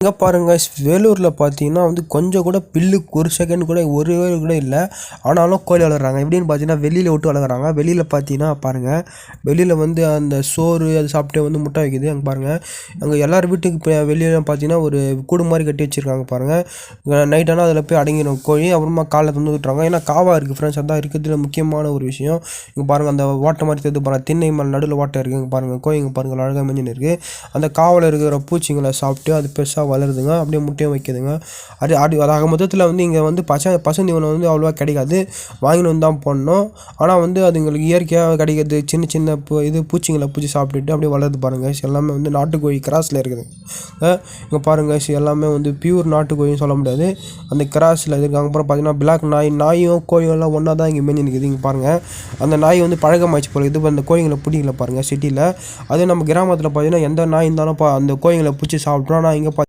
இங்கே பாருங்க வேலூரில் பார்த்தீங்கன்னா வந்து கொஞ்சம் கூட பில்லுக்கு ஒரு செகண்ட் கூட ஒரு கூட இல்லை. ஆனாலும் கோழி வளர்கிறாங்க. எப்படின்னு பார்த்தீங்கன்னா வெளியில் விட்டு வளர்க்குறாங்க. வெளியில் பார்த்தீங்கன்னா பாருங்கள், வெளியில் வந்து அந்த சோறு அது சாப்பிட்டு வந்து முட்டை வைக்குது. அங்கே பாருங்கள், அங்கே எல்லார் வீட்டுக்கு வெளியில் பார்த்தீங்கன்னா ஒரு கூடு மாதிரி கட்டி வச்சுருக்காங்க பாருங்கள். நைட் ஆனால் அதில் போய் அடங்கிடும் கோழி. அப்புறமா காலைல தந்து விட்டுறாங்க. ஏன்னா காவாக இருக்குது ஃப்ரெண்ட்ஸ், அதான் இருக்கிறதுல முக்கியமான ஒரு விஷயம். இங்கே பாருங்கள், அந்த ஓட்டை மாதிரி தெரிஞ்சு பாருங்கள், திண்ணை மேலே நடுவில் ஓட்டை இருக்குது. இங்கே பாருங்கள் கோழி, இங்கே பாருங்கள் அழகாக மெஞ்சின்னு இருக்குது. அந்த காவலில் இருக்கிற பூச்சிங்களை சாப்பிட்டு அது பெருசாக வளருதுங்க, அப்படியே முட்டையும் வைக்குதுங்க. அதாக மொத்தத்தில் வந்து இங்கே வந்து பசந்தீவனம் வந்து அவ்வளோவா கிடைக்காது, வாங்கின்னு வந்து தான் போடணும். ஆனால் வந்து அதுங்களுக்கு இயற்கையாக கிடைக்கிறது சின்ன சின்ன பூச்சிங்களை பூச்சி சாப்பிட்டுட்டு அப்படியே வளருது பாருங்கள். எல்லாமே வந்து நாட்டுக்கோழி கிராஸில் இருக்குது. இங்கே பாருங்கள், எல்லாமே வந்து பியூர் நாட்டுக்கோழின்னு சொல்ல முடியாது, அந்த கிராஸில் இருக்காங்க. அப்புறம் பார்த்தீங்கன்னா பிளாக் நாயும் கோழியும் எல்லாம் ஒன்றா தான் இங்கே மெஞ்சி நிற்குது. இங்கே பாருங்கள், அந்த நாய் வந்து பழக்கமாயிடுச்சு போல இது. அந்த கோழிங்களை பிடிக்கல பாருங்கள் சிட்டியில். அதே நம்ம கிராமத்தில் பார்த்தீங்கன்னா எந்த நாய் இருந்தாலும் அந்த கோழிங்களை பிடிச்சி சாப்பிட்றோம். ஆனால் இங்கே